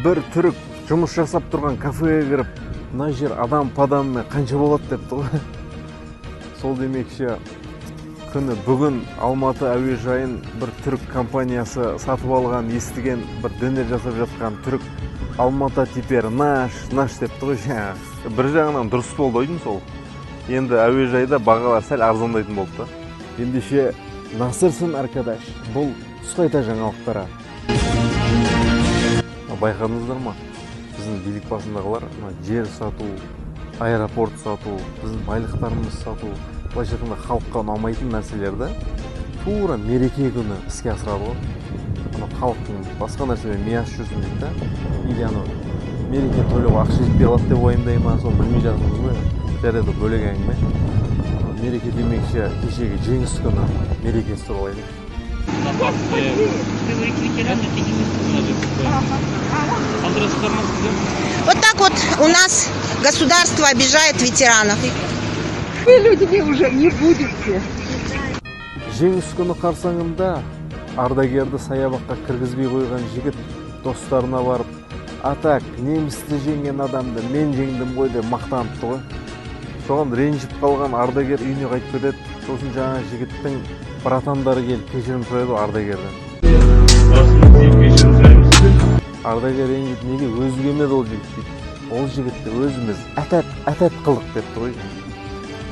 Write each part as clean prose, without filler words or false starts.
бір түрік жұмыс жасап тұрған кафеге кіріп, мына жер адам падаммен қанша болады депті ғой. Сол демекші, күні бүгін Алматы әуежайын бір түрік компаниясы сатып алған, естіген, бір дөнер жасап жатқан түрік Алматы теперь наш депті ғой. Бір жағынан дұрыс болды ойдың сол. Енді әуежайда бағалар сәл арзандайтын болды. Ендеше насырсын arkadaş, бұл тұсқайта жаңалықтары. Байқадыңыздар ма? Біздің билік басындағылар жер сату, аэропорт сату, біздің байлықтарымыз сату, былайша айтқанда халыққа ұнамайтын нәрселерді тура мереке күні іске асырады ғой. Халықтың басқа нәрсемен миясы жүрсін дейді да. Или мереке тойлауға ақша жетпей қалады деп уайымдай ма, соны білмей жатырмыз ғой. Жарайды, бөлек әңгіме. Мереке демекші кешегі жеңіс күні мерекесі туралы айтайық. Вот так вот у нас государство обижает ветеранов. Вы людьми уже не будете. Жеңіс күні қарсаңында ардагерді саябаққа кіргізбей қойған жігіт достарына барып, атак, немісті жеңген адамды мен жеңдім ғой деп мақтаныпты ғой. Соған ренжіп қалған ардагер үйіне қайтып кетеді. Сосын жаңа жігіттің братандары келіп кешірім сұрайды ардагерден. Ардагер ренжіп, неге өзгемеді ол жігіт дейді. Ол жігітті өзіміз әтәт қылдық депті ғой.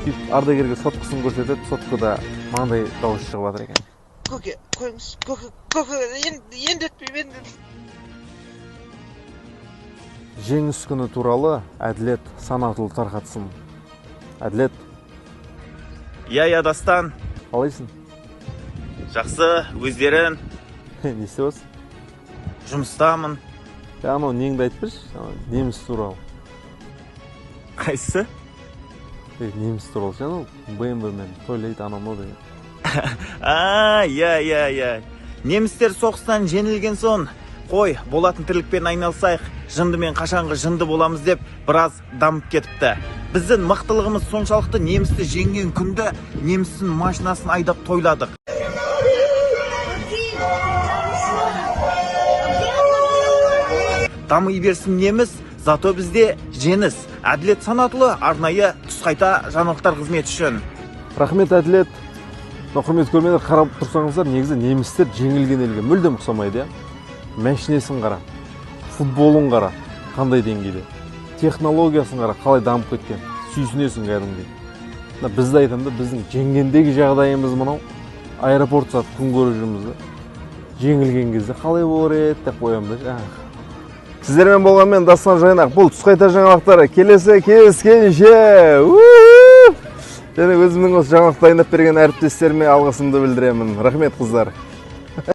Сөйтіп ардагерге соткасын көрсетеді, соткада маңдай дауыс шығып жатыр екен. Көке, қойыңыз, көке, енді өтпеймін. Жеңіс күні туралы Әділет Санатұлы тарқатсын. Әділет. Я Дастан. Қалайсың? Жақсы, өздерің. Не істеп? Жұмыстамын. Анау неңді айтып берші, неміс туралы. Қайсысы? Неміс туралы ше, анау БМВ-мен тойлайды анау деген. Я. Немістер соғыстан жеңілген соң, қой, болатын тірлікпен айналсайық, жындымен қашанғы жынды боламыз деп біраз дамып кетіпті. Біздің мықтылығымыз соншалықты немісті жеңген күнді немістің машинасын айдап тойладық. Дамый берсін неміс, зато бізде жеңіс. Әділет Санатұлы арнайы тұсқайта жаңалықтар қызметі үшін. Рахмет, Әділет. Құрметті көрермендер, қарап тұрсаңыздар, негізі немістер жеңілген елге мүлдем ұқсамайды. Мәшинесін қара, футболын қара, қандай деңгейде, технологиясын қара, қалай дамып кеткен, сүйсінесің кәдімгідей. Бізді айтамда, біздің жеңгендегі жағдайымыз мынау, аэропорт сатып күн көріп жүрміз. Жеңілген кезде қалай болар еді деп қоямыз. Сіздермен болғанмен Дастан Жайнақ, бұл тұсқайта жаңалықтары келесі кездескенше. Және өзімнің осы жаңалықты дайындап берген әріптестеріме алғысымды білдіремін. Рахмет, қыздар.